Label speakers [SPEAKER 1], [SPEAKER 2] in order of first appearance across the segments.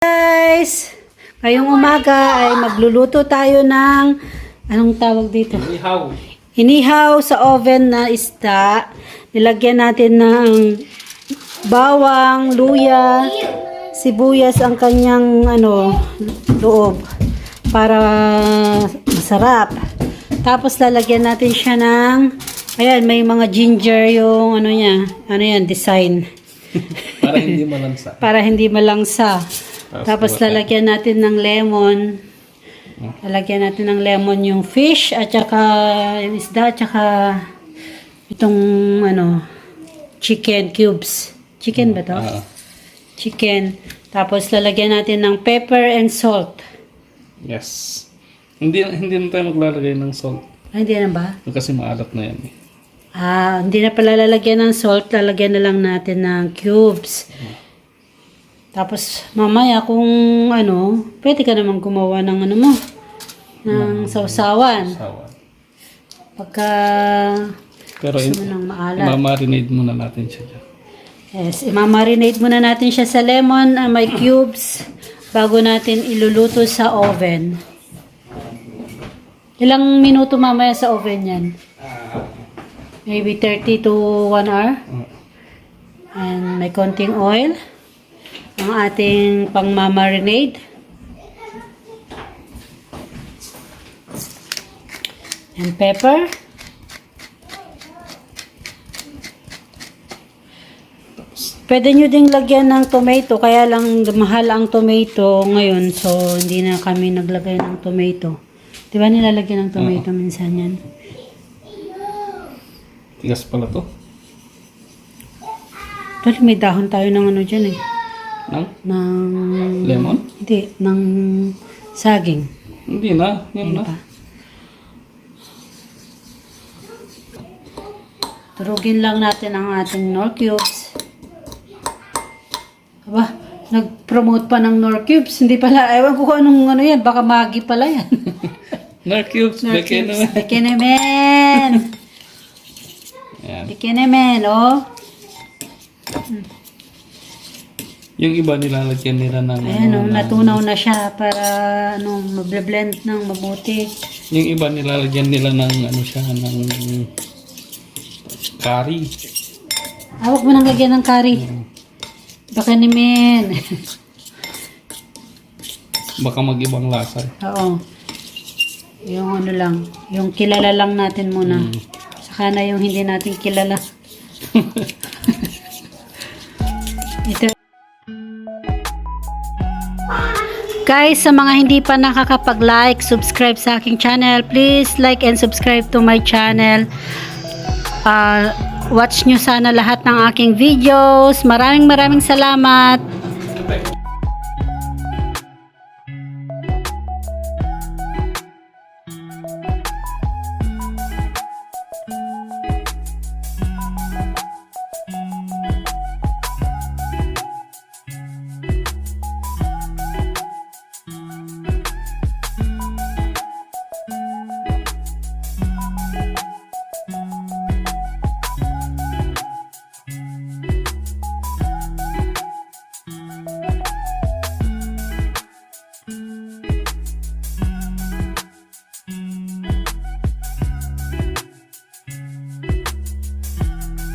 [SPEAKER 1] Guys, ngayong umaga ay magluluto tayo ng anong tawag dito?
[SPEAKER 2] Inihaw.
[SPEAKER 1] Inihaw sa oven na isda. Nilagyan natin ng bawang, luya, sibuyas ang kanyang loob para masarap. Tapos lalagyan natin siya ng ayan, may mga ginger yung design.
[SPEAKER 2] Para hindi malansa.
[SPEAKER 1] Para hindi malangsa. Tapos lalagyan natin ng lemon. Lalagyan natin ng lemon yung fish at saka yung isda at saka itong chicken cubes. Chicken ba to? Chicken. Tapos lalagyan natin ng pepper and salt.
[SPEAKER 2] Yes. Hindi na tayo maglalagay ng salt.
[SPEAKER 1] Hindi na ba?
[SPEAKER 2] Kasi maalat na yan.
[SPEAKER 1] Hindi na pala lalagyan ng salt. Lalagyan na lang natin ng cubes. Tapos, mamaya kung pwede ka naman gumawa ng ng sausawan. Pagka
[SPEAKER 2] Pero
[SPEAKER 1] gusto mo ng maalat.
[SPEAKER 2] i-marinate muna natin siya dyan.
[SPEAKER 1] Yes, i-marinate muna natin siya sa lemon na may cubes bago natin iluluto sa oven. Ilang minuto mamaya sa oven yan? Maybe 30 to 1 hour. And may konting oil. Ang ating pang-marinade. And pepper. Pwede nyo ding lagyan ng tomato. Kaya lang mahal ang tomato ngayon. So, hindi na kami naglagay ng tomato. Di ba nilalagyan ng tomato minsan yan?
[SPEAKER 2] Tigas pala to.
[SPEAKER 1] Dahil may dahon tayo ng dyan eh.
[SPEAKER 2] Ng lemon?
[SPEAKER 1] Hindi, ng saging.
[SPEAKER 2] Hindi na. Yan na.
[SPEAKER 1] Pa. Turugin lang natin ang ating Knorr cubes. Aba, nag-promote pa ng Knorr cubes. Hindi pala, ewan ko kung anong yan. Baka Maggi pala yan.
[SPEAKER 2] Knorr cubes.
[SPEAKER 1] Bekenemen.
[SPEAKER 2] Yan.
[SPEAKER 1] Bekenemen, oh.
[SPEAKER 2] Yung iba nilalagyan nila ng
[SPEAKER 1] Ayan, natunaw na siya para mablend ng mabuti.
[SPEAKER 2] Yung iba nilalagyan nila ng ng curry.
[SPEAKER 1] Huwag mo nang lagyan ng curry. Baka naman.
[SPEAKER 2] Baka mag-ibang lasa.
[SPEAKER 1] Oo. Yung lang, yung kilala lang natin muna. Saka na yung hindi natin kilala. Ito. Guys, sa mga hindi pa nakakapag-like, subscribe sa aking channel, please like and subscribe to my channel. Watch nyo sana lahat ng aking videos. Maraming salamat.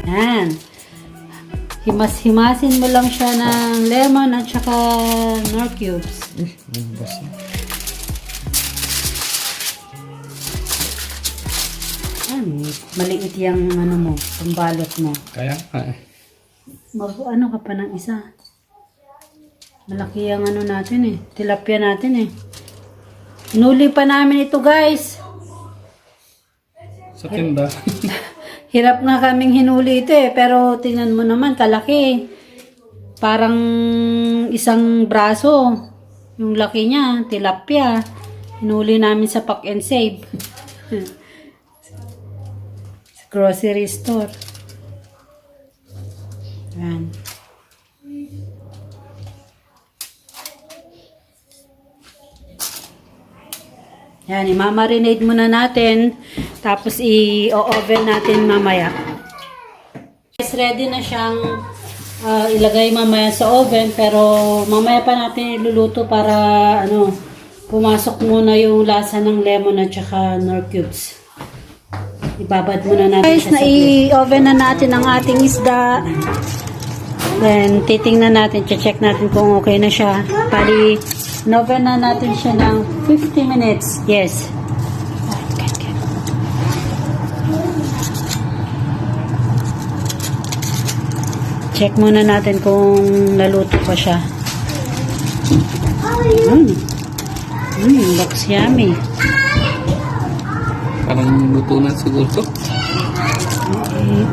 [SPEAKER 1] Yan. Himas-himasin mo lang siya ng lemon at saka Knorr cubes. Yan. Maliit yung pambalot mo.
[SPEAKER 2] Kaya
[SPEAKER 1] Ano ka pa ng isa? Malaki yung natin eh. Tilapia natin eh. Inuli pa namin ito guys.
[SPEAKER 2] sa tinda.
[SPEAKER 1] Hirap nga kaming hinuli ito eh. Pero tingnan mo naman, kalaki. Parang isang braso. Yung laki niya, tilapia. Hinuli namin sa Pack and Save. Sa grocery store. Yan. Yan, i-marinate muna natin. Tapos i-oven natin mamaya. Guys, ready na siyang ilagay mamaya sa oven, pero mamaya pa natin iluluto para pumasok muna yung lasa ng lemon at saka nor cubes. Ibabad muna natin. Guys, na-i-oven na natin ang ating isda. Then, titingnan natin, check natin kung okay na siya. Pali, in-oven na natin siya ng 50 minutes. Yes. Okay. Check muna natin kung naluto pa siya. Looks yummy.
[SPEAKER 2] Parang luto na siguro to.
[SPEAKER 1] Okay.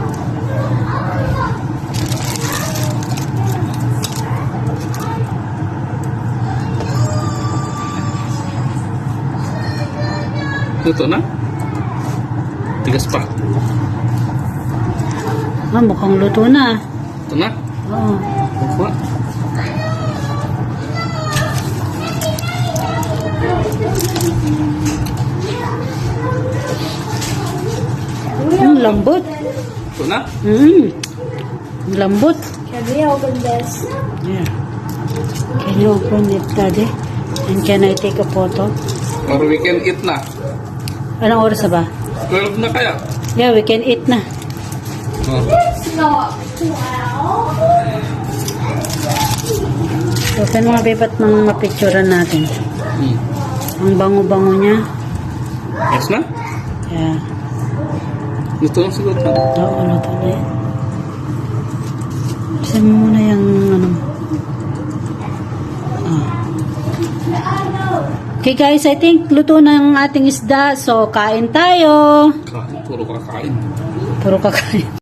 [SPEAKER 2] Luto na? Tigas pa.
[SPEAKER 1] Mukhang luto na.
[SPEAKER 2] Ito na?
[SPEAKER 1] Oo.
[SPEAKER 2] Opo.
[SPEAKER 1] Lambot.
[SPEAKER 2] Ito na?
[SPEAKER 1] Lambot.
[SPEAKER 3] Can we open this?
[SPEAKER 1] Yeah. Can you open it, Daddy? And can I take a photo?
[SPEAKER 2] Or we can eat na.
[SPEAKER 1] Anong oras na ba?
[SPEAKER 2] 12 na kaya?
[SPEAKER 1] Yeah, we can eat na.
[SPEAKER 2] Oh.
[SPEAKER 3] Not 12.
[SPEAKER 1] Open mga babe at mga picturean natin. Ang bango-bango niya.
[SPEAKER 2] Yes na?
[SPEAKER 1] Yeah.
[SPEAKER 2] Luto na siguro to.
[SPEAKER 1] Oo, luto na yan. Buksan mo muna yung Okay guys, I think luto na ang ating isda. So, kain tayo.
[SPEAKER 2] Kain, puro kakain.
[SPEAKER 1] Puro kakain.